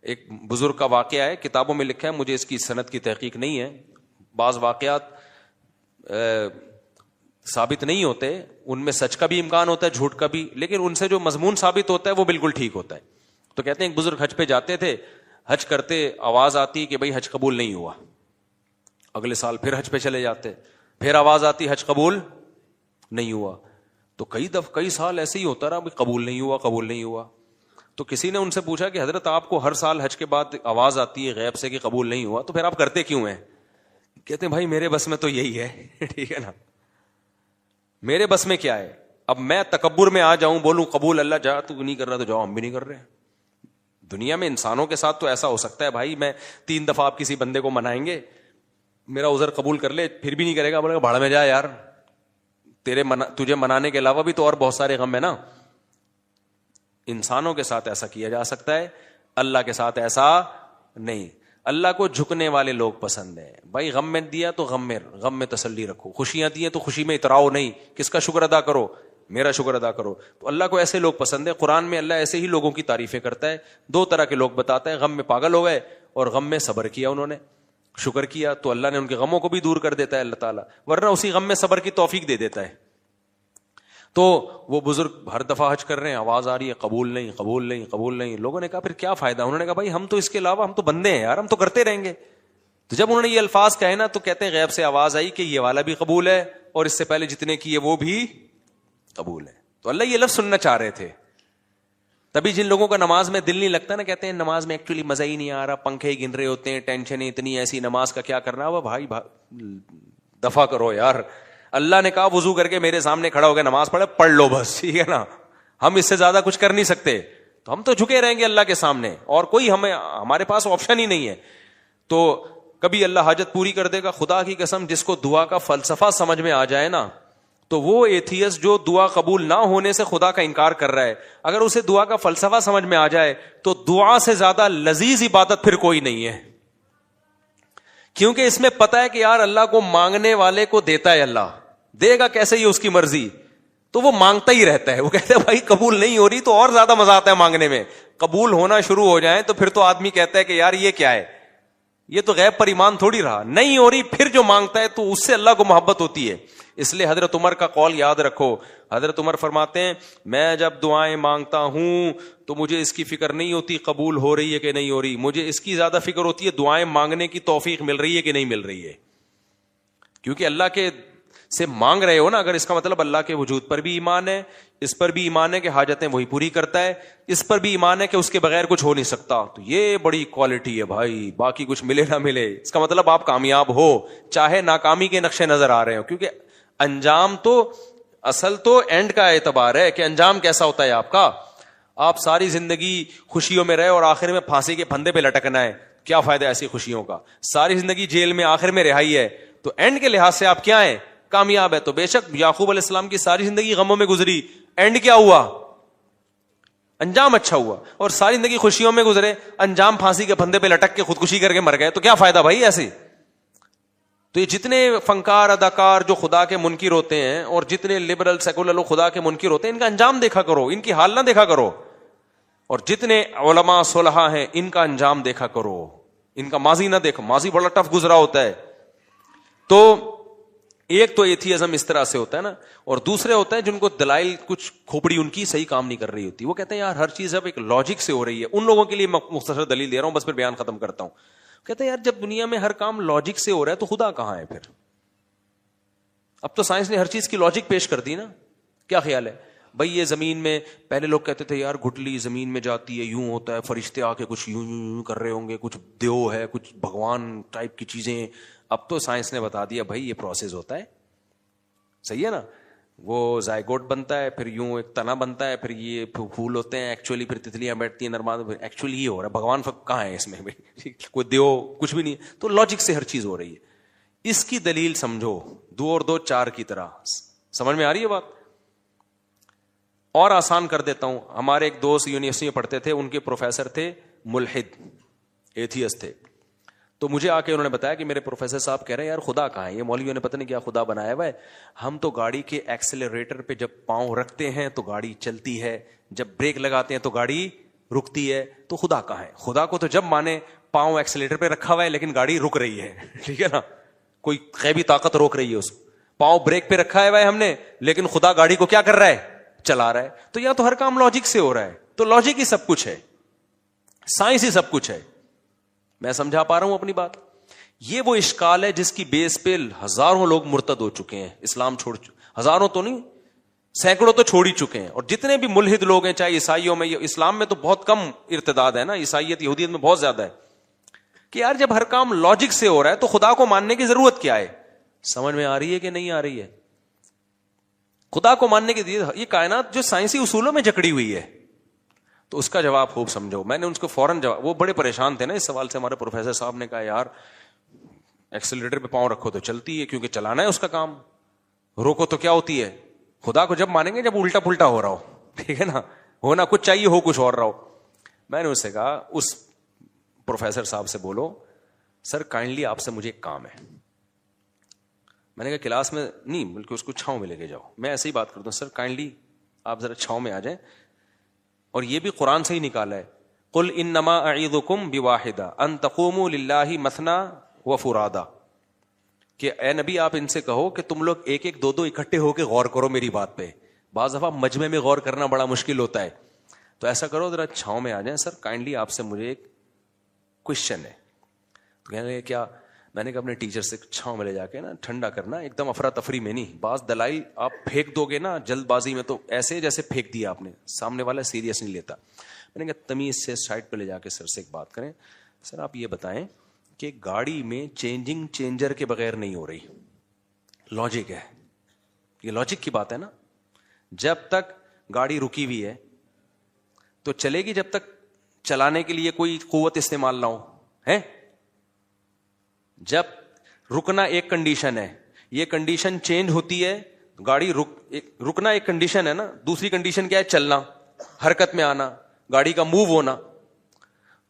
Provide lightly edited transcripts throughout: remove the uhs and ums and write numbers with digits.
ایک بزرگ کا واقعہ ہے, کتابوں میں لکھا ہے, مجھے اس کی سند کی تحقیق نہیں ہے, بعض واقعات ثابت نہیں ہوتے, ان میں سچ کا بھی امکان ہوتا ہے, جھوٹ کا بھی, لیکن ان سے جو مضمون ثابت ہوتا ہے وہ بالکل ٹھیک ہوتا ہے. تو کہتے ہیں ایک بزرگ حج پہ جاتے تھے, حج کرتے آواز آتی کہ بھائی حج قبول نہیں ہوا. اگلے سال پھر حج پہ چلے جاتے, پھر آواز آتی حج قبول نہیں ہوا. تو کئی سال ایسے ہی ہوتا رہا, قبول نہیں ہوا, قبول نہیں ہوا. تو کسی نے ان سے پوچھا کہ حضرت آپ کو ہر سال حج کے بعد آواز آتی ہے غیب سے کہ قبول نہیں ہوا, تو پھر آپ کرتے کیوں ہیں؟ کہتے ہیں بھائی میرے بس میں تو یہی ہے. ٹھیک ہے نا, میرے بس میں کیا ہے؟ اب میں تکبر میں آ جاؤں, بولوں قبول اللہ جا, تو نہیں کر رہا تو جاؤ, ہم بھی نہیں کر رہے. دنیا میں انسانوں کے ساتھ تو ایسا ہو سکتا ہے بھائی, میں 3 دفعہ آپ کسی بندے کو منائیں گے, میرا عذر قبول کر لے, پھر بھی نہیں کرے گا, بولے گا بھاڑ میں جا یار, تجھے منانے کے علاوہ بھی تو اور بہت سارے غم ہے نا. انسانوں کے ساتھ ایسا کیا جا سکتا ہے, اللہ کے ساتھ ایسا نہیں. اللہ کو جھکنے والے لوگ پسند ہیں. بھائی غم میں دیا تو غم میں تسلی رکھو, خوشیاں دی تو خوشی میں اتراؤ نہیں, کس کا شکر ادا کرو؟ میرا شکر ادا کرو. تو اللہ کو ایسے لوگ پسند ہے. قرآن میں اللہ ایسے ہی لوگوں کی تعریفیں کرتا ہے. 2 طرح کے لوگ بتاتا ہے, غم میں پاگل ہو گئے اور غم میں صبر کیا, انہوں نے شکر کیا تو اللہ نے ان کے غموں کو بھی دور کر دیتا ہے اللہ تعالیٰ, ورنہ اسی غم میں صبر کی توفیق دے دیتا ہے. تو وہ بزرگ ہر دفعہ حج کر رہے ہیں, آواز آ رہی ہے قبول نہیں, قبول نہیں, قبول نہیں. لوگوں نے کہا پھر کیا فائدہ؟ انہوں نے کہا بھائی ہم تو اس کے علاوہ ہم تو بندے ہیں یار, ہم تو کرتے رہیں گے. تو جب انہوں نے یہ الفاظ کہے نا, تو کہتے ہیں غیب سے آواز آئی کہ یہ والا بھی قبول ہے اور اس سے پہلے جتنے کیے وہ بھی قبول ہے. تو اللہ یہ لفظ سننا چاہ رہے تھے. تبھی جن لوگوں کا نماز میں دل نہیں لگتا نا, کہتے ہیں نماز میں ایکچولی مزہ ہی نہیں آ رہا, پنکھے ہی گن رہے ہوتے ہیں, ٹینشن اتنی ایسی, نماز کا کیا کرنا. وہ بھائی دفع کرو یار, اللہ نے کہا وضو کر کے میرے سامنے کھڑا ہو کے نماز پڑھ لو بس, ٹھیک ہے نا. ہم اس سے زیادہ کچھ کر نہیں سکتے, تو ہم تو جھکے رہیں گے اللہ کے سامنے, اور کوئی ہمارے پاس آپشن ہی نہیں ہے. تو کبھی اللہ حاجت پوری کر دے گا. خدا کی قسم, جس کو دعا کا فلسفہ سمجھ میں آ جائے نا, تو وہ ایتھیس جو دعا قبول نہ ہونے سے خدا کا انکار کر رہا ہے, اگر اسے دعا کا فلسفہ سمجھ میں آ جائے تو دعا سے زیادہ لذیذ عبادت پھر کوئی نہیں ہے. کیونکہ اس میں پتا ہے کہ یار اللہ کو مانگنے والے کو دیتا ہے, اللہ دے گا کیسے, یہ اس کی مرضی. تو وہ مانگتا ہی رہتا ہے. وہ کہتے ہیں بھائی قبول نہیں ہو رہی, تو اور زیادہ مزہ آتا ہے مانگنے میں. قبول ہونا شروع ہو جائیں تو پھر تو آدمی کہتا ہے کہ یار یہ کیا ہے, یہ تو غیب پر ایمان تھوڑی رہا. نہیں ہو رہی, پھر جو مانگتا ہے تو اس سے اللہ کو محبت ہوتی ہے. اس لیے حضرت عمر کا قول یاد رکھو. حضرت عمر فرماتے ہیں میں جب دعائیں مانگتا ہوں تو مجھے اس کی فکر نہیں ہوتی قبول ہو رہی ہے کہ نہیں ہو رہی, مجھے اس کی زیادہ فکر ہوتی ہے دعائیں مانگنے کی توفیق مل رہی ہے کہ نہیں مل رہی ہے. کیونکہ اللہ کے سے مانگ رہے ہو نا, اگر اس کا مطلب اللہ کے وجود پر بھی ایمان ہے, اس پر بھی ایمان ہے کہ حاجتیں وہی پوری کرتا ہے, اس پر بھی ایمان ہے کہ اس کے بغیر کچھ ہو نہیں سکتا, تو یہ بڑی کوالٹی ہے بھائی. باقی کچھ ملے نہ ملے, اس کا مطلب آپ کامیاب ہو, چاہے ناکامی کے نقشے نظر آ رہے ہو. کیونکہ انجام تو اصل تو اینڈ کا اعتبار ہے کہ انجام کیسا ہوتا ہے آپ کا. آپ ساری زندگی خوشیوں میں رہے اور آخر میں پھانسی کے پھندے پہ لٹکنا ہے, کیا فائدہ ایسی خوشیوں کا. ساری زندگی جیل میں, آخر میں رہائی ہے, تو اینڈ کے لحاظ سے آپ کیا ہیں, کامیاب ہے. تو بے شک یعقوب علیہ السلام کی ساری زندگی غموں میں گزری, اینڈ کیا ہوا, انجام اچھا ہوا. اور ساری زندگی خوشیوں میں گزرے, انجام پھانسی کے پھندے پہ لٹک کے خودکشی کر کے مر گئے, تو کیا فائدہ بھائی ایسے. تو یہ جتنے فنکار اداکار جو خدا کے منکر ہوتے ہیں, اور جتنے لبرل سیکولر لوگ خدا کے منکر ہوتے ہیں, ان کا انجام دیکھا کرو, ان کی حال نہ دیکھا کرو. اور جتنے علماء صلحاء ہیں ان کا انجام دیکھا کرو, ان کا ماضی نہ دیکھو, ماضی بڑا ٹف گزرا ہوتا ہے. تو ایک تو ایتھیزم اس طرح سے ہوتا ہے نا, اور دوسرے ہوتا ہے جن کو دلائل کچھ کھوپڑی ان کی صحیح کام نہیں کر رہی ہوتی. وہ کہتے ہیں یار ہر چیز اب ایک لاجک سے ہو رہی ہے. ان لوگوں کے لیے مختصر دلیل دے رہا ہوں, بس پھر بیان ختم کرتا ہوں. کہتے ہیں یار جب دنیا میں ہر کام لاجک سے ہو رہا ہے تو خدا کہاں ہے پھر. اب تو سائنس نے ہر چیز کی لاجک پیش کر دی نا. کیا خیال ہے بھائی, یہ زمین میں پہلے لوگ کہتے تھے یار گٹلی زمین میں جاتی ہے, یوں ہوتا ہے, فرشتے آ کے کچھ یوں یوں کر رہے ہوں گے, کچھ دیو ہے, کچھ بھگوان ٹائپ کی چیزیں. اب تو سائنس نے بتا دیا بھائی یہ پروسیس ہوتا ہے, صحیح ہے نا. وہ زائگوٹ بنتا ہے, پھر یوں ایک تنا بنتا ہے, پھر یہ پھول ہوتے ہیں, ایکچولی پھر تتلیاں بیٹھتی ہیں نرماد, ایکچولی یہ ہو رہا ہے. بھگوان کہاں ہے اس میں کوئی دیو کچھ بھی نہیں. تو لاجک سے ہر چیز ہو رہی ہے. اس کی دلیل سمجھو, 2 اور 2 4 کی طرح. سمجھ میں آ رہی ہے بات؟ اور آسان کر دیتا ہوں. ہمارے ایک دوست یونیورسٹی میں پڑھتے تھے, ان کے پروفیسر تھے ملحد, ایتھیسٹ تھے. تو مجھے آ کے انہوں نے بتایا کہ میرے پروفیسر صاحب کہہ رہے ہیں یار خدا کہاں ہے, یہ مولویوں نے پتہ نہیں کیا خدا بنایا ہوا ہے. ہم تو گاڑی کے ایکسلریٹر پہ جب پاؤں رکھتے ہیں تو گاڑی چلتی ہے, جب بریک لگاتے ہیں تو گاڑی رکتی ہے تو خدا کہاں ہے؟ خدا کو تو جب مانے پاؤں ایکسیلیٹر پہ رکھا ہوا ہے لیکن گاڑی رک رہی ہے، ٹھیک ہے نا، کوئی غیبی طاقت روک رہی ہے اس کو. پاؤں بریک پہ رکھا ہے ہم نے لیکن خدا گاڑی کو کیا کر رہا ہے؟ چلا رہا ہے. تو یا تو ہر کام لاجک سے ہو رہا ہے، تو لاجک ہی سب کچھ ہے، سائنس ہی سب کچھ ہے. میں سمجھا پا رہا ہوں اپنی بات؟ یہ وہ اشکال ہے جس کی بیس پہ ہزاروں لوگ مرتد ہو چکے ہیں، اسلام چھوڑ ہزاروں تو نہیں، سینکڑوں تو چھوڑ ہی چکے ہیں. اور جتنے بھی ملحد لوگ ہیں، چاہے عیسائیوں میں، اسلام میں تو بہت کم ارتداد ہے نا، عیسائیت یہودیت میں بہت زیادہ ہے. کہ یار جب ہر کام لاجک سے ہو رہا ہے تو خدا کو ماننے کی ضرورت کیا ہے؟ سمجھ میں آ رہی ہے کہ نہیں آ رہی ہے؟ خدا کو ماننے کی یہ کائنات جو سائنسی اصولوں میں جکڑی ہوئی ہے، تو اس کا جواب خوب سمجھو. میں نے ان کو فوراً جواب، وہ بڑے پریشان تھے نا اس سوال سے. ہمارے پروفیسر صاحب نے کہا یار ایکسیلریٹر پہ پاؤں رکھو تو چلتی ہے کیونکہ چلانا ہے اس کا کام، روکو تو کیا ہوتی ہے؟ خدا کو جب مانیں گے جب الٹا پلٹا ہو رہا ہو، ٹھیک ہے نا، ہونا کچھ چاہیے ہو کچھ اور رہا ہو. میں نے اس سے کہا، اس پروفیسر صاحب سے بولو سر کائنڈلی آپ سے مجھے ایک کام ہے. میں نے کہا کلاس میں نہیں بلکہ اس کو چھاؤں میں لے کے جاؤ. میں ایسے ہی بات کرتا ہوں، سر کائنڈلی آپ ذرا چھاؤں میں آ جائیں. اور یہ بھی قرآن سے ہی نکالا ہے، قل انما اعیذکم بواحدہ ان تقوموا للہ مثنی وفرادا، کہ اے نبی آپ ان سے کہو کہ تم لوگ ایک ایک دو دو اکٹھے ہو کے غور کرو میری بات پہ. بعض دفعہ مجمع میں غور کرنا بڑا مشکل ہوتا ہے، تو ایسا کرو ذرا چھاؤں میں آ جائیں. سر کائنڈلی آپ سے مجھے ایک کوشچن ہے. تو کہنے لگے کیا؟ میں نے کہا اپنے ٹیچر سے چھاؤں میں لے جا کے نا ٹھنڈا کرنا، ایک دم افراتفری میں نہیں. بعض دلائل آپ پھینک دو گے نا جلد بازی میں تو ایسے جیسے پھینک دیا آپ نے، سامنے والا سیریس نہیں لیتا. میں نے کہا تمیز سے سائڈ پہ لے جا کے سر سے ایک بات کریں. سر آپ یہ بتائیں کہ گاڑی میں چینجنگ چینجر کے بغیر نہیں ہو رہی، لاجک ہے، یہ لاجک کی بات ہے نا. جب تک گاڑی رکی ہوئی ہے تو چلے گی جب تک چلانے کے لیے کوئی قوت استعمال نہ ہو ہے. جب رکنا ایک کنڈیشن ہے، یہ کنڈیشن چینج ہوتی ہے، گاڑی رکنا ایک کنڈیشن ہے نا، دوسری کنڈیشن کیا ہے؟ چلنا، حرکت میں آنا، گاڑی کا موو ہونا.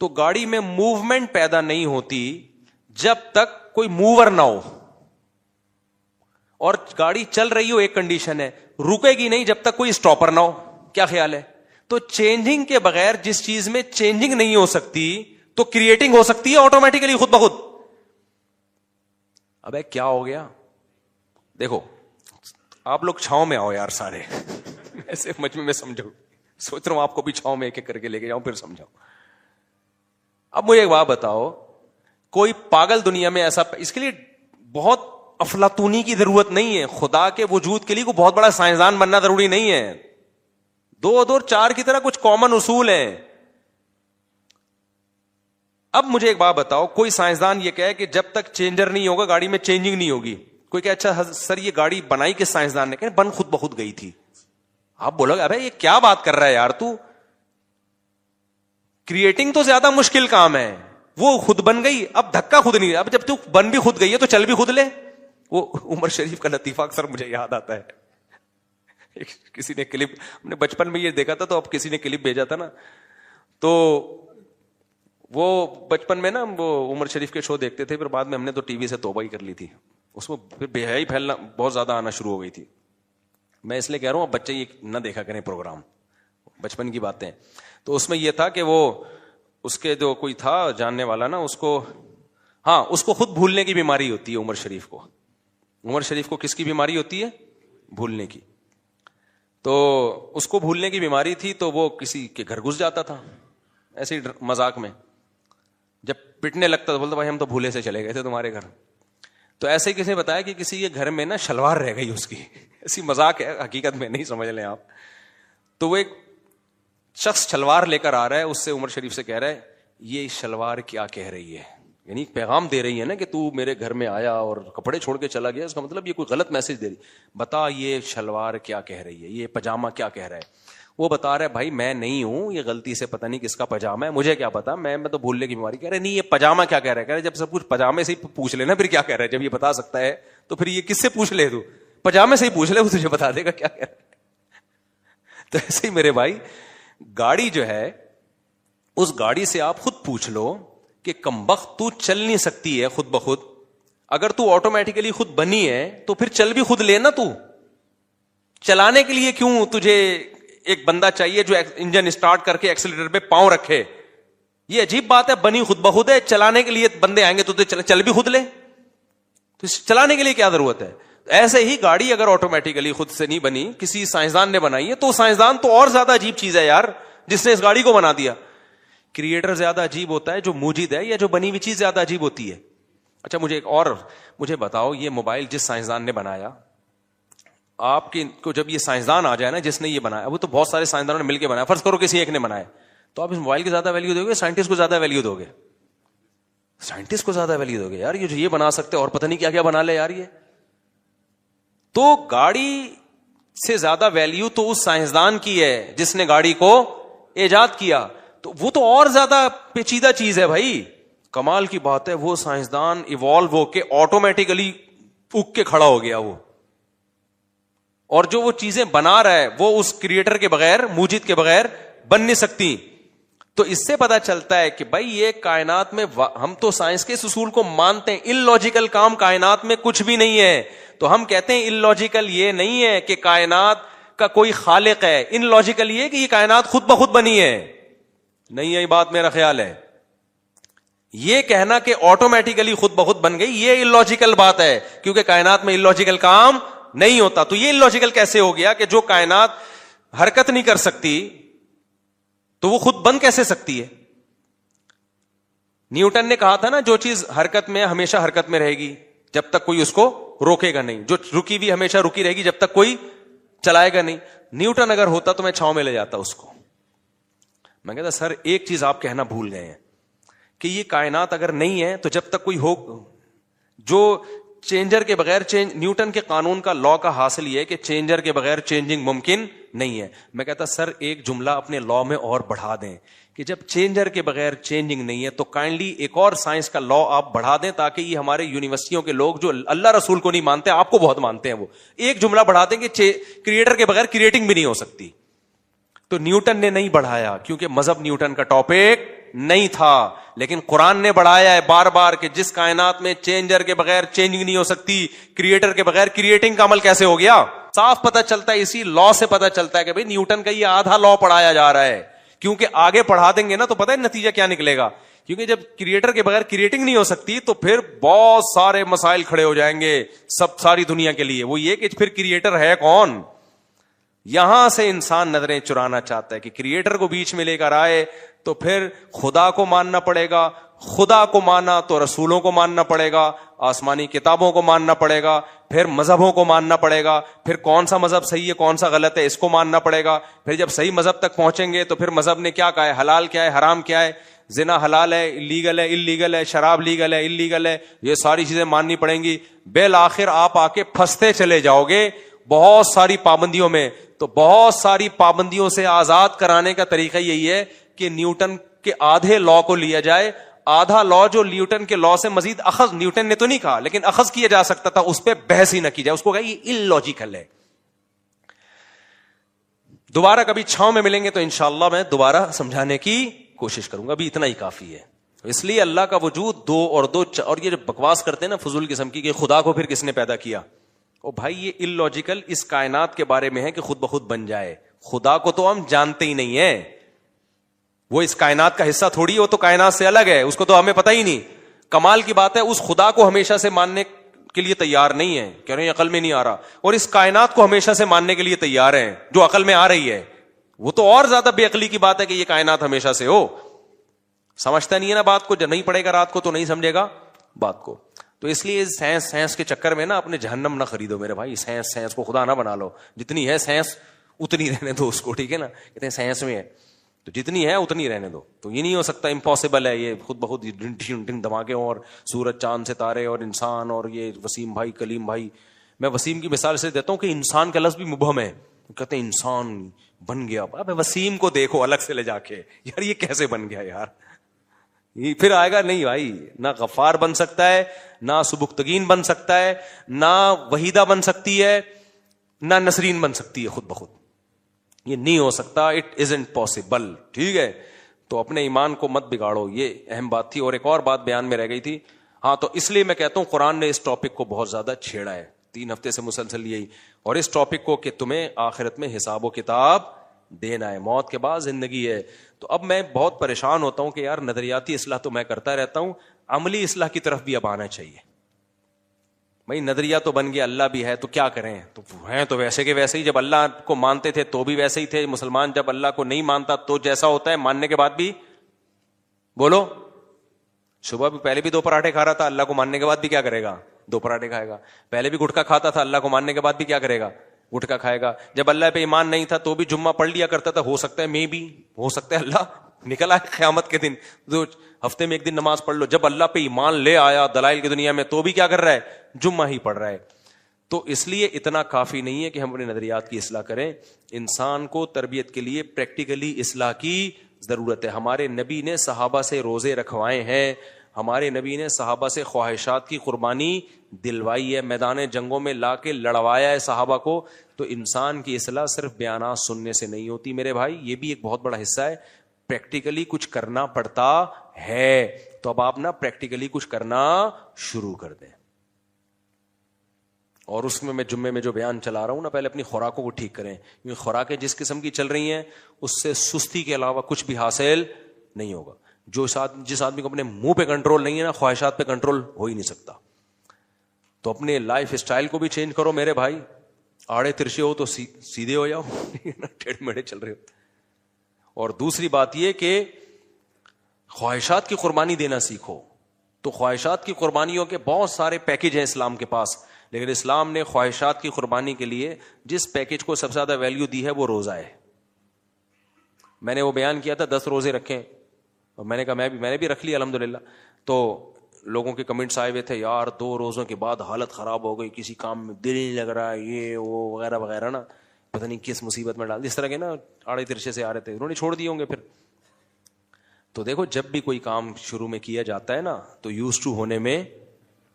تو گاڑی میں موومنٹ پیدا نہیں ہوتی جب تک کوئی موور نہ ہو. اور گاڑی چل رہی ہو ایک کنڈیشن ہے، رکے گی نہیں جب تک کوئی اسٹاپر نہ ہو. کیا خیال ہے؟ تو چینجنگ کے بغیر جس چیز میں چینجنگ نہیں ہو سکتی تو کریٹنگ ہو سکتی ہے آٹومیٹیکلی خود بخود. ابے کیا ہو گیا؟ دیکھو آپ لوگ چھاؤں میں آؤ یار سارے ایسے مجمع میں سمجھو. سوچ رہا ہوں آپ کو بھی چھاؤں میں ایک ایک کر کے لے کے جاؤں پھر سمجھاؤ. اب مجھے ایک بات بتاؤ، کوئی پاگل دنیا میں ایسا، اس کے لیے بہت افلاطونی کی ضرورت نہیں ہے. خدا کے وجود کے لیے کوئی بہت بڑا سائنسدان بننا ضروری نہیں ہے. 2 اور 2 4 کی طرح کچھ کامن اصول ہیں. اب مجھے ایک بات بتاؤ، کوئی سائنسدان یہ کہے کہ جب تک چینجر نہیں ہوگا گاڑی میں چینجنگ نہیں ہوگی. کوئی کہ اچھا سر یہ گاڑی بنائی کس سائنسدان نے؟ کہ بن خود بخود گئی تھی. آپ بولو گے ابے یہ کیا بات کر رہا ہے یار تو، کریٹنگ تو زیادہ مشکل کام ہے، وہ خود بن گئی. اب دھکا خود نہیں، اب جب تو بن بھی خود گئی ہے تو چل بھی خود لے. وہ عمر شریف کا لطیفہ اکثر مجھے یاد آتا ہے. کسی نے کلپ، ہم نے بچپن میں یہ دیکھا تھا تو اب کسی نے کلپ بھیجا تھا نا، تو وہ بچپن میں نا وہ عمر شریف کے شو دیکھتے تھے، پھر بعد میں ہم نے تو ٹی وی سے توبہ ہی کر لی تھی. اس میں پھر بے حیائی پھیلنا بہت زیادہ آنا شروع ہو گئی تھی. میں اس لیے کہہ رہا ہوں اب بچے یہ نہ دیکھا کریں پروگرام، بچپن کی باتیں. تو اس میں یہ تھا کہ وہ اس کے جو کوئی تھا جاننے والا نا، اس کو، ہاں اس کو خود بھولنے کی بیماری ہوتی ہے عمر شریف کو. عمر شریف کو کس کی بیماری ہوتی ہے؟ بھولنے کی. تو اس کو بھولنے کی بیماری تھی تو وہ کسی کے گھر گھس جاتا تھا ایسے ہی مذاق میں. جب پٹنے لگتا تو بولتا بھائی ہم تو بھولے سے چلے گئے تھے تمہارے گھر. تو ایسے ہی کسی نے بتایا کہ کسی کے گھر میں نا شلوار رہ گئی اس کی. ایسی مذاق ہے، حقیقت میں نہیں، سمجھ لیں آپ. تو وہ ایک شخص شلوار لے کر آ رہا ہے، اس سے عمر شریف سے کہہ رہا ہے یہ شلوار کیا کہہ رہی ہے؟ یعنی پیغام دے رہی ہے نا کہ تو میرے گھر میں آیا اور کپڑے چھوڑ کے چلا گیا، اس کا مطلب یہ کوئی غلط میسج دے رہی. بتا یہ شلوار کیا کہہ رہی ہے، یہ پاجامہ کیا کہہ رہا ہے؟ وہ بتا رہا ہے بھائی میں نہیں ہوں، یہ غلطی سے پتہ نہیں کس کا پاجامہ ہے، مجھے کیا پتا، میں تو بھولنے کی بیماری. کہہ رہے نہیں یہ پاجامہ کیا کہہ رہا ہے؟ کہہ رہے جب سب کچھ پاجامے سے ہی پوچھ لینا پھر کیا کہہ رہا ہے. جب یہ بتا سکتا ہے تو پھر یہ کس سے پوچھ لے؟ تو پاجامے سے ہی پوچھ لے، وہ تجھے بتا دے گا کیا کہہ رہا ہے. تو ایسے ہی میرے بھائی گاڑی جو ہے، اس گاڑی سے آپ خود پوچھ لو کہ کمبخت تو چل نہیں سکتی ہے خود بخود. اگر تو آٹومیٹیکلی خود بنی ہے تو پھر چل بھی خود لینا. تو چلانے کے لیے کیوں تجھے ایک بندہ چاہیے جو انجن اسٹارٹ کر کے ایکسیلیٹر پہ پاؤں رکھے. یہ عجیب بات ہے, بنی خود بخود ہے. چلانے کے لیے بندے آئیں گے تو چل بھی خود لے, تو چلانے کے لیے کیا ضرورت ہے؟ ایسے ہی گاڑی اگر آٹومیٹیکلی خود سے نہیں بنی, کسی سائنسدان نے بنائی ہے, تو سائنسدان تو اور زیادہ عجیب چیز ہے یار, جس نے اس گاڑی کو بنا دیا. کریٹر زیادہ عجیب ہوتا ہے جو موجود ہے, یا جو بنی ہوئی چیز زیادہ عجیب ہوتی ہے؟ اچھا مجھے بتاؤ, یہ موبائل جس سائنسدان نے بنایا, آپ کو جب یہ سائنسدان آ جائے نا جس نے یہ بنایا, وہ تو بہت سارے سائنسدانوں نے مل کے بنایا, فرض کرو کسی ایک نے بنایا, تو آپ اس موبائل کی زیادہ ویلیو دو گے, سائنٹسٹ کو زیادہ ویلیو دو گے؟ سائنٹسٹ کو زیادہ ویلیو دو گے یار, یہ جو یہ بنا سکتے اور پتہ نہیں کیا کیا بنا لے یار. یہ تو گاڑی سے زیادہ ویلیو تو اس سائنسدان کی ہے جس نے گاڑی کو ایجاد کیا, تو وہ تو اور زیادہ پیچیدہ چیز ہے بھائی. کمال کی بات ہے, وہ سائنسدان ایوالو ہو کے آٹومیٹیکلی اگ کے کھڑا ہو گیا وہ, اور جو وہ چیزیں بنا رہا ہے وہ اس کریٹر کے بغیر, موجد کے بغیر بن نہیں سکتی. تو اس سے پتا چلتا ہے کہ بھائی یہ کائنات میں, ہم تو سائنس کے اس اصول کو مانتے ہیں, ان لاجیکل کام کائنات میں کچھ بھی نہیں ہے. تو ہم کہتے ہیں ان لاجیکل یہ نہیں ہے کہ کائنات کا کوئی خالق ہے, ان لاجیکل یہ کہ یہ کائنات خود بخود بنی ہے. نہیں ہے بات, میرا خیال ہے یہ کہنا کہ آٹومیٹیکلی خود بخود بن گئی, یہ ان لاجیکل بات ہے, کیونکہ کائنات میں ان لاجیکل کام نہیں ہوتا. تو یہ ان لاجیکل کیسے ہو گیا کہ جو کائنات حرکت نہیں کر سکتی تو وہ خود بن کیسے سکتی ہے؟ نیوٹن نے کہا تھا نا, جو چیز حرکت میں ہمیشہ حرکت میں رہے گی جب تک کوئی اس کو روکے گا نہیں, جو رکی بھی ہمیشہ رکی رہے گی جب تک کوئی چلائے گا نہیں. نیوٹن اگر ہوتا تو میں چھاؤں میں لے جاتا اس کو. میں کہتا سر ایک چیز آپ کہنا بھول گئے ہیں کہ یہ کائنات اگر نہیں ہے تو جب تک کوئی ہو, جو چینجر کے بغیر نیوٹن کے قانون کا لا کا حاصل یہ ہے کہ چینجر کے بغیر چینجنگ ممکن نہیں ہے. میں کہتا سر ایک جملہ اپنے لا میں اور بڑھا دیں کہ جب چینجر کے بغیر چینجنگ نہیں ہے تو کائنڈلی ایک اور سائنس کا لا آپ بڑھا دیں, تاکہ یہ ہمارے یونیورسٹیوں کے لوگ جو اللہ رسول کو نہیں مانتے, آپ کو بہت مانتے ہیں, وہ ایک جملہ بڑھا دیں کہ کریٹر کے بغیر کریٹنگ بھی نہیں ہو سکتی. تو نیوٹن نے نہیں بڑھایا کیونکہ مذہب نیوٹن کا ٹاپک نہیں تھا, لیکن قرآن نے بڑھایا ہے بار بار کہ جس کائنات میں چینجر کے بغیر چینجنگ نہیں ہو سکتی, کریٹر کے بغیر کریٹنگ کا عمل کیسے ہو گیا؟ صاف پتہ چلتا ہے, اسی لا سے پتہ چلتا ہے کہ بھئی نیوٹن کا یہ آدھا لا پڑھایا جا رہا ہے, کیونکہ آگے پڑھا دیں گے نا تو پتہ ہے نتیجہ کیا نکلے گا. کیونکہ جب کریٹر کے بغیر کریٹنگ نہیں ہو سکتی تو پھر بہت سارے مسائل کھڑے ہو جائیں گے ساری دنیا کے لیے. وہ یہ کہ پھر کریٹر ہے کون؟ یہاں سے انسان نظریں چرانا چاہتا ہے کہ کریٹر کو بیچ میں لے کر آئے تو پھر خدا کو ماننا پڑے گا, خدا کو مانا تو رسولوں کو ماننا پڑے گا, آسمانی کتابوں کو ماننا پڑے گا, پھر مذہبوں کو ماننا پڑے گا, پھر کون سا مذہب صحیح ہے کون سا غلط ہے اس کو ماننا پڑے گا. پھر جب صحیح مذہب تک پہنچیں گے تو پھر مذہب نے کیا کہا ہے, حلال کیا ہے حرام کیا ہے, زنا حلال ہے لیگل ہے اللیگل ہے, شراب لیگل ہے اللیگل ہے, یہ ساری چیزیں ماننی پڑیں گی. بالآخر آپ آ کے پھنستے چلے جاؤ گے بہت ساری پابندیوں میں. تو بہت ساری پابندیوں سے آزاد کرانے کا طریقہ یہی ہے کہ نیوٹن کے آدھے لا کو لیا جائے, آدھا لا جو نیوٹن کے لا سے مزید اخذ, نیوٹن نے تو نہیں کہا لیکن اخذ کیا جا سکتا تھا, اس پہ بحث ہی نہ کی جائے, اس کو کہا یہ ان لاجیکل ہے. دوبارہ کبھی چھاؤں میں ملیں گے تو انشاءاللہ میں دوبارہ سمجھانے کی کوشش کروں گا, ابھی اتنا ہی کافی ہے. اس لیے اللہ کا وجود دو اور یہ جو بکواس کرتے ہیں نا فضول قسم کی کہ خدا کو پھر کس نے پیدا کیا, او بھائی یہ ان لاجیکل اس کائنات کے بارے میں ہے کہ خود بخود بن جائے. خدا کو تو ہم جانتے ہی نہیں ہیں, وہ اس کائنات کا حصہ تھوڑی, وہ تو کائنات سے الگ ہے, اس کو تو ہمیں پتہ ہی نہیں. کمال کی بات ہے اس خدا کو ہمیشہ سے ماننے کے لیے تیار نہیں ہے, کہہ رہے ہیں عقل میں نہیں آ رہا, اور اس کائنات کو ہمیشہ سے ماننے کے لیے تیار ہیں جو عقل میں آ رہی ہے. وہ تو اور زیادہ بے عقلی کی بات ہے کہ یہ کائنات ہمیشہ سے ہو. سمجھتا نہیں ہے نا بات کو, جب نہیں پڑھے گا رات کو تو نہیں سمجھے گا بات کو. تو اس لیے سائنس کے چکر میں نا اپنے جہنم نہ خریدو میرے بھائی, سائنس کو خدا نہ بنا لو. جتنی ہے سائنس اتنی رہنے دو اس کو, ٹھیک ہے نا, کہتے ہیں سائنس میں ہے تو جتنی ہے اتنی رہنے دو. تو یہ نہیں ہو سکتا, امپاسبل ہے یہ خود بخود دھماکے اور سورج چاند ستارے اور انسان اور یہ وسیم بھائی کلیم بھائی. میں وسیم کی مثال سے دیتا ہوں کہ انسان کا لفظ بھی مبہم ہے, کہتے ہیں انسان بن گیا. اب وسیم کو دیکھو الگ سے لے جا کے, یار یہ کیسے بن گیا یار, یہ پھر آئے گا نہیں بھائی. نہ غفار بن سکتا ہے, نہ سبکتگین بن سکتا ہے, نہ وحیدہ بن سکتی ہے, نہ نسرین بن سکتی ہے خود بخود. یہ نہیں ہو سکتا, اٹ ازنٹ پاسبل. ٹھیک ہے, تو اپنے ایمان کو مت بگاڑو, یہ اہم بات تھی. اور ایک اور بات بیان میں رہ گئی تھی, ہاں, تو اس لیے میں کہتا ہوں قرآن نے اس ٹاپک کو بہت زیادہ چھیڑا ہے 3 ہفتے سے مسلسل یہی, اور اس ٹاپک کو کہ تمہیں آخرت میں حساب و کتاب دینا ہے, موت کے بعد زندگی ہے. تو اب میں بہت پریشان ہوتا ہوں کہ یار نظریاتی اصلاح تو میں کرتا رہتا ہوں, عملی اصلاح کی طرف بھی اب آنا چاہیے. بھائی نظریہ تو بن گیا, اللہ بھی ہے تو کیا کریں, تو ہیں تو ویسے کہ ویسے ہی. جب اللہ کو مانتے تھے تو بھی ویسے ہی تھے. مسلمان جب اللہ کو نہیں مانتا تو جیسا ہوتا ہے, ماننے کے بعد بھی بولو, صبح بھی پہلے بھی 2 پراٹھے کھا رہا تھا, اللہ کو ماننے کے بعد بھی کیا کرے گا, 2 پراٹھے کھائے گا. پہلے بھی گٹکا کھاتا تھا, اللہ کو ماننے کے بعد بھی کیا کرے گا, گٹکا کھائے گا. جب اللہ پہ ایمان نہیں تھا تو بھی جمعہ پڑھ لیا کرتا تھا, ہو سکتا ہے میں بھی, ہو سکتا ہے اللہ نکل آئے قیامت کے دن, جو ہفتے میں 1 دن نماز پڑھ لو. جب اللہ پہ ایمان لے آیا دلائل کی دنیا میں تو بھی کیا کر رہا ہے, جمعہ ہی پڑھ رہا ہے. تو اس لیے اتنا کافی نہیں ہے کہ ہم اپنے نظریات کی اصلاح کریں, انسان کو تربیت کے لیے پریکٹیکلی اصلاح کی ضرورت ہے. ہمارے نبی نے صحابہ سے روزے رکھوائے ہیں, ہمارے نبی نے صحابہ سے خواہشات کی قربانی دلوائی ہے, میدان جنگوں میں لا کے لڑوایا ہے صحابہ کو. تو انسان کی اصلاح صرف بیانات سننے سے نہیں ہوتی میرے بھائی, یہ بھی ایک بہت بڑا حصہ ہے, پریکٹیکلی کچھ کرنا پڑتا ہے. تو اب آپ نا پریکٹیکلی کچھ کرنا شروع کر دیں. اور اس میں جمعے میں جو بیان چلا رہا ہوں نا, پہلے اپنی خوراکوں کو ٹھیک کریں, کیونکہ خوراکیں جس قسم کی چل رہی ہیں اس سے سستی کے علاوہ کچھ بھی حاصل نہیں ہوگا. جس آدمی کو اپنے منہ پہ کنٹرول نہیں ہے نا, خواہشات پہ کنٹرول ہو ہی نہیں سکتا. تو اپنے لائف اسٹائل کو بھی چینج کرو میرے بھائی, آڑے ترشے ہو تو سیدھے ہو جاؤ, ٹیڑھے میڑھے چل رہے ہو. اور دوسری بات یہ کہ خواہشات کی قربانی دینا سیکھو. تو خواہشات کی قربانیوں کے بہت سارے پیکج ہیں اسلام کے پاس, لیکن اسلام نے خواہشات کی قربانی کے لیے جس پیکج کو سب سے زیادہ ویلیو دی ہے وہ روزہ ہے. میں نے وہ بیان کیا تھا 10 روزے رکھیں, اور میں نے کہا میں نے بھی رکھ لی الحمدللہ. تو لوگوں کے کمنٹس آئے ہوئے تھے, یار 2 روزوں کے بعد حالت خراب ہو گئی, کسی کام میں دل نہیں لگ رہا, یہ وہ وغیرہ وغیرہ نا, پتہ نہیں کس مصیبت میں ڈال دی. اس طرح کے نا آڑے ترشے سے آ رہے تھے, انہوں نے چھوڑ دیے ہوں گے پھر. تو دیکھو جب بھی کوئی کام شروع میں کیا جاتا ہے نا تو یوز ٹو ہونے میں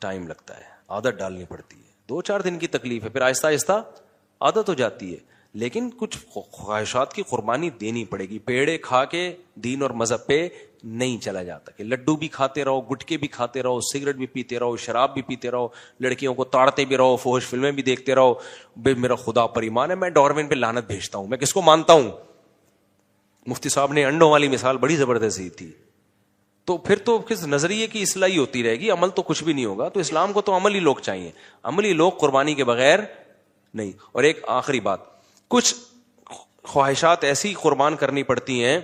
ٹائم لگتا ہے, عادت ڈالنی پڑتی ہے. 2-4 دن کی تکلیف ہے, پھر آہستہ آہستہ عادت ہو جاتی ہے. لیکن کچھ خواہشات کی قربانی دینی پڑے گی. پیڑے کھا کے دین اور مذہب پہ نہیں چلا جاتا کہ لڈو بھی کھاتے رہو, گٹکے بھی کھاتے رہو, سگریٹ بھی پیتے رہو, شراب بھی پیتے رہو, لڑکیوں کو تاڑتے بھی رہو, فحش فلمیں بھی دیکھتے رہو. بے میرا خدا پر ایمان ہے, میں ڈارون پہ لعنت بھیجتا ہوں. میں کس کو مانتا ہوں؟ مفتی صاحب نے انڈوں والی مثال بڑی زبردست دی تھی. تو پھر تو کس نظریے کی اصلاح ہوتی رہے گی, عمل تو کچھ بھی نہیں ہوگا. تو اسلام کو تو عملی لوگ چاہیے, عملی لوگ قربانی کے بغیر نہیں. اور ایک آخری بات, کچھ خواہشات ایسی قربان کرنی پڑتی ہیں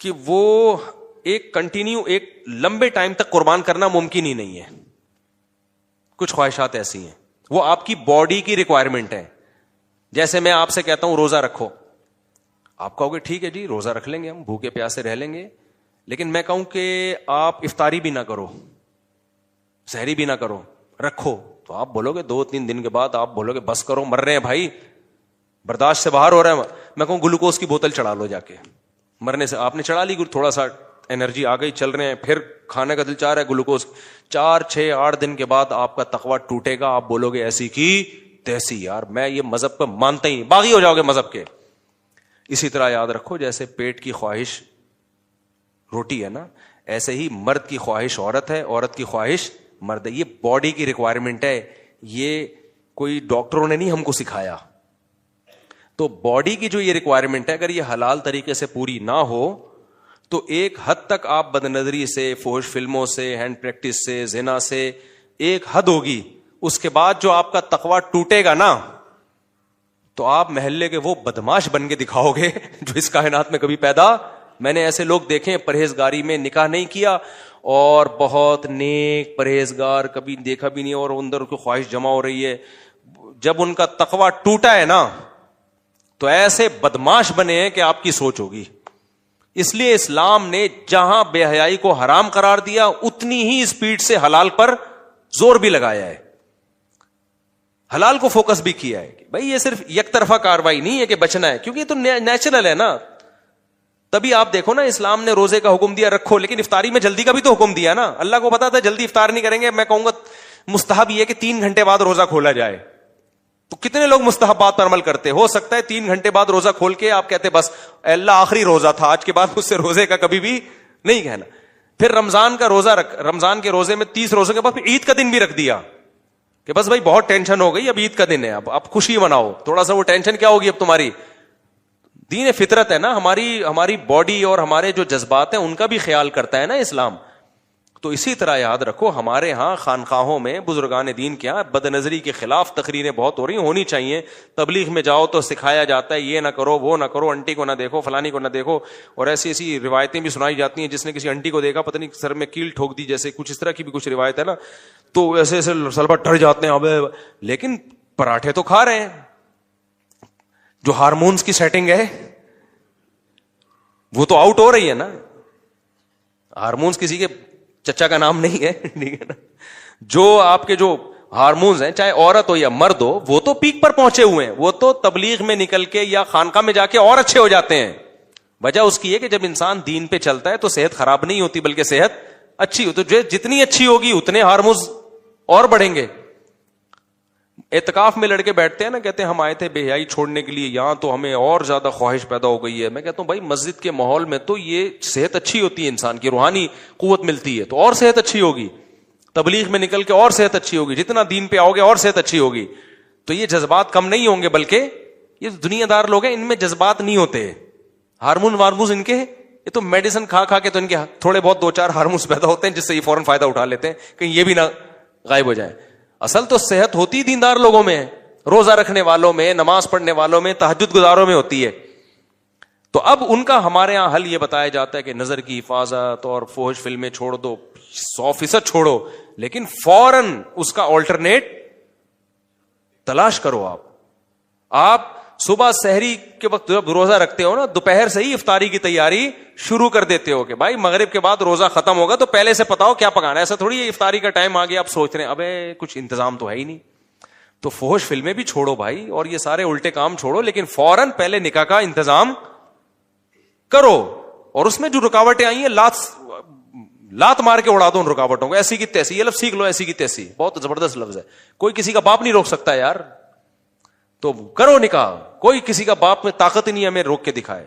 کہ وہ ایک لمبے ٹائم تک قربان کرنا ممکن ہی نہیں ہے. کچھ خواہشات ایسی ہیں وہ آپ کی باڈی کی ریکوائرمنٹ ہے. جیسے میں آپ سے کہتا ہوں روزہ رکھو, آپ کہو گے ٹھیک ہے جی روزہ رکھ لیں گے, ہم بھوکے پیاسے رہ لیں گے. لیکن میں کہوں کہ آپ افطاری بھی نہ کرو, سحری بھی نہ کرو, رکھو, تو آپ بولو گے 2-3 دن کے بعد آپ بولو گے بس کرو, مر رہے ہیں بھائی, برداشت سے باہر ہو رہا ہے. میں کہوں گلوکوز کی بوتل چڑھا لو جا کے, مرنے سے آپ نے چڑھا لی, تھوڑا سا انرجی آ گئی, چل رہے ہیں, پھر کھانے کا دل چاہ رہا ہے گلوکوز. 4-6-8 دن کے بعد آپ کا تقویٰ ٹوٹے گا, آپ بولو گے ایسی کی تیسی, یار میں یہ مذہب کو مانتا ہی نہیں, باغی ہو جاؤ گے مذہب کے. اسی طرح یاد رکھو جیسے پیٹ کی خواہش روٹی ہے نا, ایسے ہی مرد کی خواہش عورت ہے, عورت کی خواہش مرد ہے. یہ باڈی کی ریکوائرمنٹ ہے, یہ کوئی ڈاکٹروں نے نہیں ہم کو سکھایا. تو باڈی کی جو یہ ریکوائرمنٹ ہے اگر یہ حلال طریقے سے پوری نہ ہو تو ایک حد تک آپ بد نظری سے, فحش فلموں سے, ہینڈ پریکٹس سے, زنا سے ایک حد ہوگی. اس کے بعد جو آپ کا تقویٰ ٹوٹے گا نا تو آپ محلے کے وہ بدماش بن کے دکھاؤ گے جو اس کائنات میں کبھی پیدا. میں نے ایسے لوگ دیکھے پرہیزگاری میں نکاح نہیں کیا اور بہت نیک پرہیزگار, کبھی دیکھا بھی نہیں, اور اندر کی خواہش جمع ہو رہی ہے. جب ان کا تقویٰ ٹوٹا ہے نا تو ایسے بدماش بنے ہیں کہ آپ کی سوچ ہوگی. اس لیے اسلام نے جہاں بے حیائی کو حرام قرار دیا اتنی ہی اسپیڈ سے حلال پر زور بھی لگایا ہے, حلال کو فوکس بھی کیا ہے. بھائی یہ صرف یک طرفہ کاروائی نہیں ہے کہ بچنا ہے, کیونکہ یہ تو نیچرل ہے نا. تبھی آپ دیکھو نا اسلام نے روزے کا حکم دیا رکھو, لیکن افطاری میں جلدی کا بھی تو حکم دیا نا. اللہ کو پتا تھا جلدی افطار نہیں کریں گے, میں کہوں گا مستحب یہ کہ 3 گھنٹے بعد روزہ کھولا جائے. تو کتنے لوگ مستحبات پر عمل کرتے, ہو سکتا ہے 3 گھنٹے بعد روزہ کھول کے آپ کہتے بس اللہ آخری روزہ تھا, آج کے بعد مجھ سے روزے کا کبھی بھی نہیں کہنا. پھر رمضان کا روزہ رمضان کے روزے میں 30 روزوں کے بعد پھر عید کا دن بھی رکھ دیا کہ بس بھائی بہت ٹینشن ہو گئی, اب عید کا دن ہے, اب خوشی مناؤ. تھوڑا سا وہ ٹینشن کیا ہوگی اب تمہاری, دین فطرت ہے نا, ہماری باڈی اور ہمارے جو جذبات ہیں ان کا بھی خیال کرتا ہے نا اسلام. تو اسی طرح یاد رکھو ہمارے ہاں خانقاہوں میں بزرگان دین کے ہاں بد نظری کے خلاف تقریریں بہت ہو رہی ہونی چاہیے. تبلیغ میں جاؤ تو سکھایا جاتا ہے یہ نہ کرو وہ نہ کرو, انٹی کو نہ دیکھو فلانی کو نہ دیکھو, اور ایسی ایسی روایتیں بھی سنائی جاتی ہیں جس نے کسی انٹی کو دیکھا پتہ نہیں سر میں کیل ٹھوک دی, جیسے کچھ اس طرح کی بھی کچھ روایت ہے نا, تو ایسے ایسے سلبا ڈر جاتے ہیں. اب لیکن پراٹھے تو کھا رہے ہیں. جو ہارمونز کی سیٹنگ ہے وہ تو آؤٹ ہو رہی ہے نا. ہارمونز کسی کے چچا کا نام نہیں ہے, ٹھیک ہے نا. جو آپ کے جو ہارمونز ہیں چاہے عورت ہو یا مرد ہو وہ تو پیک پر پہنچے ہوئے ہیں, وہ تو تبلیغ میں نکل کے یا خانقاہ میں جا کے اور اچھے ہو جاتے ہیں. وجہ اس کی ہے کہ جب انسان دین پہ چلتا ہے تو صحت خراب نہیں ہوتی بلکہ صحت اچھی ہوتی. جو جتنی اچھی ہوگی اتنے ہارمونز اور بڑھیں گے. اعتکاف میں لڑکے بیٹھتے ہیں نا, کہتے ہیں ہم آئے تھے بے حیائی چھوڑنے کے لیے, یہاں تو ہمیں اور زیادہ خواہش پیدا ہو گئی ہے. میں کہتا ہوں بھائی مسجد کے ماحول میں تو یہ صحت اچھی ہوتی ہے, انسان کی روحانی قوت ملتی ہے تو اور صحت اچھی ہوگی. تبلیغ میں نکل کے اور صحت اچھی ہوگی, جتنا دین پہ آؤ گے اور صحت اچھی ہوگی. تو یہ جذبات کم نہیں ہوں گے, بلکہ یہ دنیا دار لوگ ہیں ان میں جذبات نہیں ہوتے. ہارمون وارمونز ان کے, یہ تو میڈیسن کھا کھا کے تو ان کے تھوڑے بہت 2-4 ہارمونز پیدا ہوتے ہیں جس سے یہ فوراً فائدہ اٹھا لیتے ہیں کہیں یہ بھی نہ غائب ہو جائے. اصل تو صحت ہوتی دیندار لوگوں میں ہے, روزہ رکھنے والوں میں, نماز پڑھنے والوں میں, تہجد گزاروں میں ہوتی ہے. تو اب ان کا ہمارے ہاں حل یہ بتایا جاتا ہے کہ نظر کی حفاظت اور فحش فلمیں چھوڑ دو, 100% چھوڑو, لیکن فوراً اس کا آلٹرنیٹ تلاش کرو. آپ صبح سحری کے وقت جب روزہ رکھتے ہو نا, دوپہر سے ہی افطاری کی تیاری شروع کر دیتے ہو کہ بھائی مغرب کے بعد روزہ ختم ہوگا تو پہلے سے پتا ہو کیا پکانا ہے. ایسا تھوڑی ہے افطاری کا ٹائم آ گیا آپ سوچ رہے ہیں ابے کچھ انتظام تو ہے ہی نہیں. تو فحش فلمیں بھی چھوڑو بھائی, اور یہ سارے الٹے کام چھوڑو, لیکن فوراً پہلے نکاح کا انتظام کرو. اور اس میں جو رکاوٹیں آئی ہیں لات مار کے اڑا دو ان رکاوٹوں کو. ایسی کی تیسی, یہ لفظ سیکھ لو, ایسی کی تیسی بہت زبردست لفظ ہے. کوئی کسی کا باپ نہیں روک سکتا یار, تو کرو نکاح. کوئی کسی کا باپ میں طاقت ہی نہیں ہمیں روک کے دکھائے.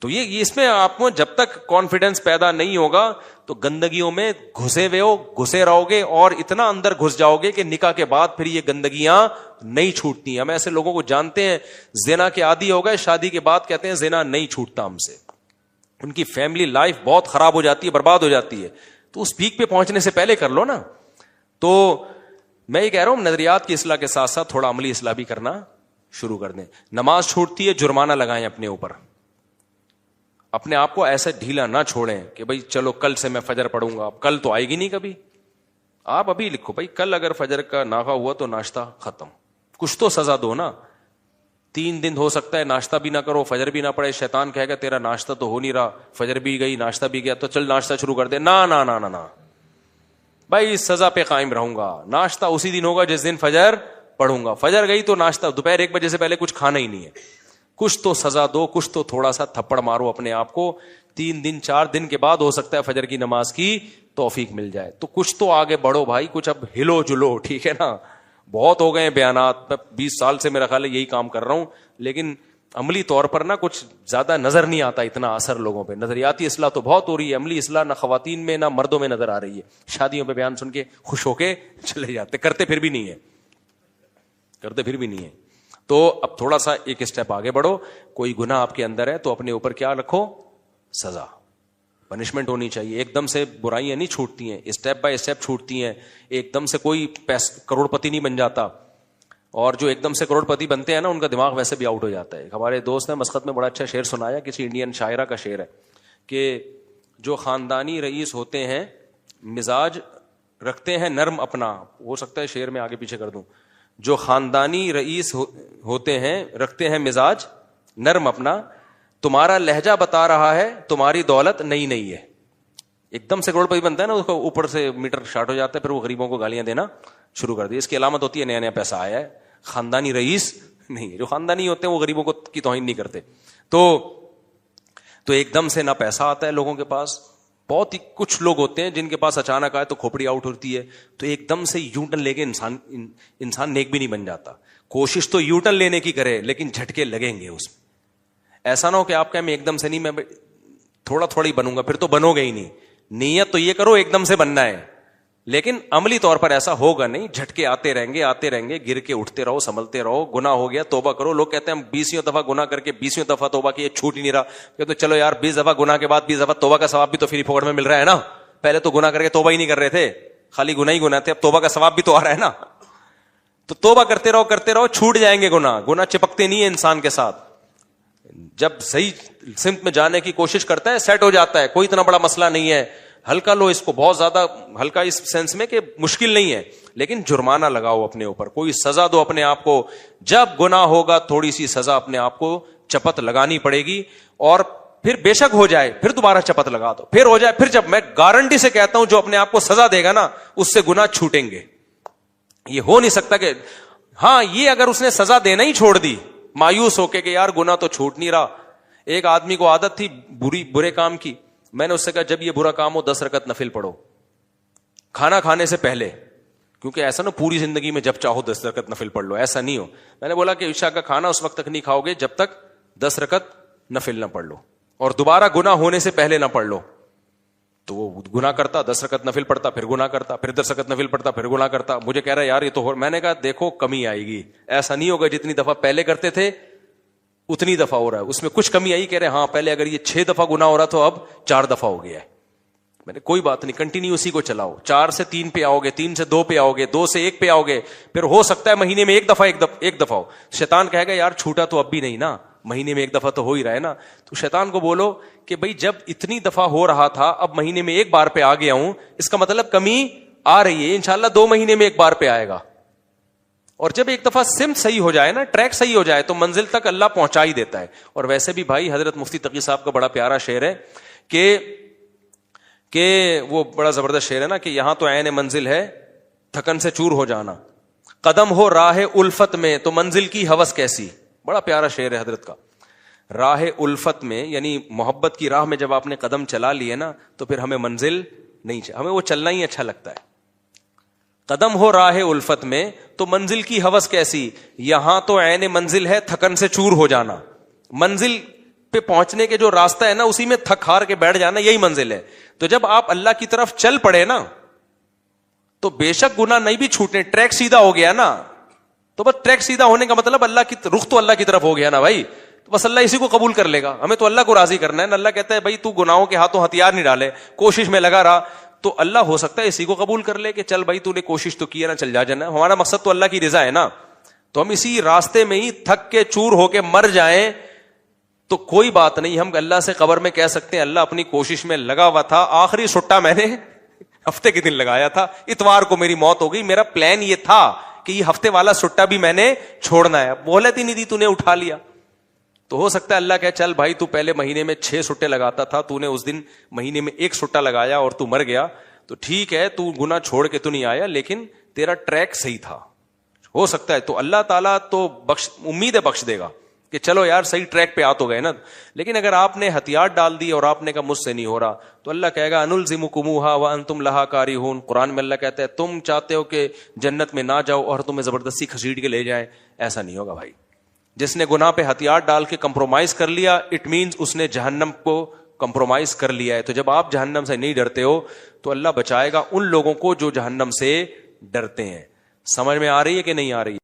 تو یہ اس میں آپ کو جب تک کانفیڈنس پیدا نہیں ہوگا تو گندگیوں میں گھسے رہو گے, اور اتنا اندر گھس جاؤ گے کہ نکاح کے بعد پھر یہ گندگیاں نہیں چھوٹتی. ہم ایسے لوگوں کو جانتے ہیں زنا کے عادی ہو گئے, شادی کے بعد کہتے ہیں زنا نہیں چھوٹتا ہم سے. ان کی فیملی لائف بہت خراب ہو جاتی ہے, برباد ہو جاتی ہے. تو اس پیک پہ پہنچنے سے پہلے کر لو نا. تو میں یہ کہہ رہا ہوں نظریات کی اصلاح کے ساتھ ساتھ تھوڑا عملی اصلاح بھی کرنا شروع کر دیں. نماز چھوٹتی ہے, جرمانہ لگائیں اپنے اوپر. اپنے آپ کو ایسے ڈھیلا نہ چھوڑیں کہ بھائی چلو کل سے میں فجر پڑھوں گا. کل تو آئے گی نہیں کبھی. آپ ابھی لکھو بھائی کل اگر فجر کا ناغہ ہوا تو ناشتہ ختم. کچھ تو سزا دو نا. 3 دن ہو سکتا ہے ناشتہ بھی نہ کرو, فجر بھی نہ پڑے, شیطان کہے گا تیرا ناشتہ تو ہو نہیں رہا, فجر بھی گئی ناشتہ بھی گیا تو چل ناشتہ شروع کر دے. نہ بھائی اس سزا پہ قائم رہوں گا. ناشتہ اسی دن ہوگا جس دن فجر پڑھوں گا. فجر گئی تو ناشتہ دوپہر 1 بجے سے پہلے کچھ کھانا ہی نہیں ہے. کچھ تو سزا دو, کچھ تو تھوڑا سا تھپڑ مارو اپنے آپ کو. 3 دن 4 دن کے بعد ہو سکتا ہے فجر کی نماز کی توفیق مل جائے. تو کچھ تو آگے بڑھو بھائی, کچھ اب ہلو جلو, ٹھیک ہے نا. بہت ہو گئے ہیں بیانات, میں 20 سال سے میرا خیال ہے یہی کام کر رہا ہوں, لیکن عملی طور پر نا کچھ زیادہ نظر نہیں آتا اتنا اثر لوگوں پہ. نظریاتی اصلاح تو بہت ہو رہی ہے, عملی اصلاح نہ خواتین میں نہ مردوں میں نظر آ رہی ہے. شادیوں پہ بیان سن کے خوش ہو کے چلے جاتے, کرتے پھر بھی نہیں ہے. تو اب تھوڑا سا ایک اسٹیپ آگے بڑھو. کوئی گناہ آپ کے اندر ہے تو اپنے اوپر کیا رکھو, سزا, پنشمنٹ ہونی چاہیے. ایک دم سے برائیاں نہیں چھوٹتی ہیں, اسٹیپ بائی اسٹیپ چھوٹتی ہیں. ایک دم سے کوئی کروڑ پتی نہیں بن جاتا, اور جو ایک دم سے کروڑ پتی بنتے ہیں نا ان کا دماغ ویسے بھی آؤٹ ہو جاتا ہے. ہمارے دوست نے مسقط میں بڑا اچھا شعر سنایا, کسی انڈین شاعرہ کا شعر ہے کہ جو خاندانی رئیس ہوتے ہیں مزاج رکھتے ہیں نرم اپنا. ہو سکتا ہے شعر میں آگے پیچھے کر دوں. جو خاندانی رئیس ہوتے ہیں رکھتے ہیں مزاج نرم اپنا, تمہارا لہجہ بتا رہا ہے تمہاری دولت نہیں ہے. ایک دم سے کروڑ پتی بنتا ہے نا, اس کو اوپر سے میٹر شارٹ ہو جاتا ہے, پھر وہ غریبوں کو گالیاں دینا شروع کر دی. اس کی علامت ہوتی ہے نیا پیسہ آیا ہے. خاندانی رئیس نہیں ہے. جو خاندانی ہوتے ہیں وہ غریبوں کو کی توہین نہیں کرتے. تو ایک دم سے نہ پیسہ آتا ہے لوگوں کے پاس. بہت ہی کچھ لوگ ہوتے ہیں جن کے پاس اچانک آئے تو کھوپڑی آؤٹ ہوتی ہے, تو ایک دم سے یو ٹرن لے کے انسان نیک بھی نہیں بن جاتا. کوشش تو یو ٹرن لینے کی کرے لیکن جھٹکے لگیں گے اس میں. ایسا نہ ہو کہ آپ کہیں میں ایک دم سے نہیں, میں تھوڑا تھوڑا ہی بنوں گا, پھر تو بنو گے ہی نہیں. نیت تو یہ کرو ایک دم سے بننا ہے, لیکن عملی طور پر ایسا ہوگا نہیں. جھٹکے آتے رہیں گے, گر کے اٹھتے رہو, سنبھلتے رہو. گناہ ہو گیا توبہ کرو. لوگ کہتے ہیں ہم 20 دفعہ گناہ کر کے 20 دفعہ توبہ کی, یہ چھوٹ ہی نہیں رہا. کہتے چلو یار 20 دفعہ گناہ کے بعد 20 دفعہ توبہ کا ثواب بھی تو فری پھوکٹ میں مل رہا ہے نا. پہلے تو گناہ کر کے توبہ ہی نہیں کر رہے تھے, خالی گناہ ہی گناہ تھے, اب توبہ کا ثواب بھی تو آ رہا ہے نا. تو توبہ کرتے رہو, چھوٹ جائیں گے گناہ چپکتے نہیں ہیں انسان کے ساتھ. جب صحیح سمت میں جانے کی کوشش کرتا ہے سیٹ ہو جاتا ہے, کوئی اتنا بڑا مسئلہ نہیں ہے. ہلکا لو اس کو, بہت زیادہ ہلکا اس سینس میں کہ مشکل نہیں ہے, لیکن جرمانہ لگاؤ اپنے اوپر, کوئی سزا دو اپنے آپ کو. جب گناہ ہوگا تھوڑی سی سزا اپنے آپ کو چپت لگانی پڑے گی, اور پھر بے شک ہو جائے پھر دوبارہ چپت لگا دو, پھر ہو جائے پھر. جب میں گارنٹی سے کہتا ہوں جو اپنے آپ کو سزا دے گا نا اس سے گناہ چھوٹیں گے. یہ ہو نہیں سکتا کہ ہاں یہ اگر اس نے سزا دینا ہی چھوڑ دی مایوس ہو کے کہ یار گناہ تو چھوٹ نہیں رہا. ایک آدمی کو عادت تھی برے کام کی, میں نے اس سے کہا جب یہ برا کام ہو 10 رکعت نفل پڑھو کھانا کھانے سے پہلے, کیونکہ ایسا نا پوری زندگی میں جب چاہو 10 رکعت نفل پڑھ لو, ایسا نہیں ہو. میں نے بولا کہ عشاء کا کھانا اس وقت تک نہیں کھاؤ گے جب تک 10 رکعت نفل نہ پڑھ لو, اور دوبارہ گناہ ہونے سے پہلے نہ پڑھ لو. تو وہ گناہ کرتا, 10 رکعت نفل پڑھتا, پھر گناہ کرتا, پھر 10 رکعت نفل پڑھتا, پھر گناہ کرتا. مجھے کہہ رہا ہے یار یہ تو میں نے کہا دیکھو کمی آئے گی, ایسا نہیں ہوگا جتنی دفعہ پہلے کرتے تھے اتنی دفعہ ہو رہا ہے, اس میں کچھ کمی آئی. کہہ رہے ہاں پہلے اگر یہ 6 دفعہ گناہ ہو رہا تو اب 4 دفعہ ہو گیا ہے. میں نے کوئی بات نہیں, کنٹینیو اسی کو چلاؤ. 4 سے 3 پہ آؤ گے, 3 سے 2 پہ آؤ گے, 2 سے 1 پہ آؤ گے, پھر ہو سکتا ہے مہینے میں ایک دفعہ ہو. شیطان کہے گا یار چھوٹا تو اب بھی نہیں نا, مہینے میں 1 دفعہ تو ہو ہی رہا ہے نا. تو شیطان کو بولو کہ بھائی جب اتنی دفعہ ہو رہا تھا اب مہینے میں 1 بار پہ آ گیا ہوں, اس کا مطلب کمی آ رہی ہے, انشاءاللہ 2 مہینے میں 1 بار پہ آئے گا. اور جب ایک دفعہ سمت صحیح ہو جائے نا, ٹریک صحیح ہو جائے تو منزل تک اللہ پہنچا ہی دیتا ہے. اور ویسے بھی بھائی حضرت مفتی تقی صاحب کا بڑا پیارا شعر ہے کہ وہ بڑا زبردست شعر ہے نا کہ یہاں تو عین منزل ہے تھکن سے چور ہو جانا, قدم ہو راہ الفت میں تو منزل کی ہوس کیسی. بڑا پیارا شعر ہے حضرت کا. راہ الفت میں یعنی محبت کی راہ میں جب آپ نے قدم چلا لیے نا تو پھر ہمیں منزل نہیں چاہیے, ہمیں وہ چلنا ہی اچھا لگتا ہے. قدم ہو راہ الفت میں تو منزل کی ہوس کیسی, یہاں تو عین منزل ہے تھکن سے چور ہو جانا. منزل پہ پہنچنے کے جو راستہ ہے نا اسی میں تھک ہار کے بیٹھ جانا, یہی منزل ہے. تو جب آپ اللہ کی طرف چل پڑے نا تو بے شک گناہ نہیں بھی چھوٹنے, ٹریک سیدھا ہو گیا نا. تو بس ٹریک سیدھا ہونے کا مطلب اللہ کی رخ تو اللہ کی طرف ہو گیا نا بھائی, تو بس اللہ اسی کو قبول کر لے گا. ہمیں تو اللہ کو راضی کرنا ہے نا. اللہ کہتا ہے بھائی تو گناہوں کے ہاتھوں ہتھیار نہیں ڈالے, کوشش میں لگا رہا, تو اللہ ہو سکتا ہے اسی کو قبول کر لے کہ چل بھائی تو نے کوشش تو کی ہے نا, چل جا جانا. ہمارا مقصد تو اللہ کی رضا ہے نا. تو ہم اسی راستے میں ہی تھک کے چور ہو کے مر جائیں تو کوئی بات نہیں. ہم اللہ سے قبر میں کہہ سکتے ہیں اللہ اپنی کوشش میں لگا ہوا تھا, آخری سٹا میں نے ہفتے کے دن لگایا تھا, اتوار کو میری موت ہو گئی, میرا پلان یہ تھا کہ یہ ہفتے والا سٹا بھی میں نے چھوڑنا ہے. مہلت ہی نہیں دی, تو نے اٹھا لیا. تو ہو سکتا ہے اللہ کہ چل بھائی تو پہلے مہینے میں 6 سٹے لگاتا تھا, تو نے اس دن مہینے میں 1 سٹا لگایا اور تو مر گیا, تو ٹھیک ہے تو گناہ چھوڑ کے تو نہیں آیا لیکن تیرا ٹریک صحیح تھا. ہو سکتا ہے تو اللہ تعالیٰ تو امید ہے بخش دے گا کہ چلو یار صحیح ٹریک پہ آ تو گئے نا. لیکن اگر آپ نے ہتھیار ڈال دی اور آپ نے کہا مجھ سے نہیں ہو رہا, تو اللہ کہے گا انلزمکموہا وانتم لہا کارہون. قرآن میں اللہ کہتا ہے تم چاہتے ہو کہ جنت میں نہ جاؤ اور تمہیں زبردستی کھسیٹ کے لے جائے. ایسا نہیں ہوگا بھائی. جس نے گناہ پہ ہتھیار ڈال کے کمپرومائز کر لیا اٹ مینز اس نے جہنم کو کمپرومائز کر لیا ہے. تو جب آپ جہنم سے نہیں ڈرتے ہو تو اللہ بچائے گا ان لوگوں کو جو جہنم سے ڈرتے ہیں. سمجھ میں آ رہی ہے کہ نہیں آ رہی؟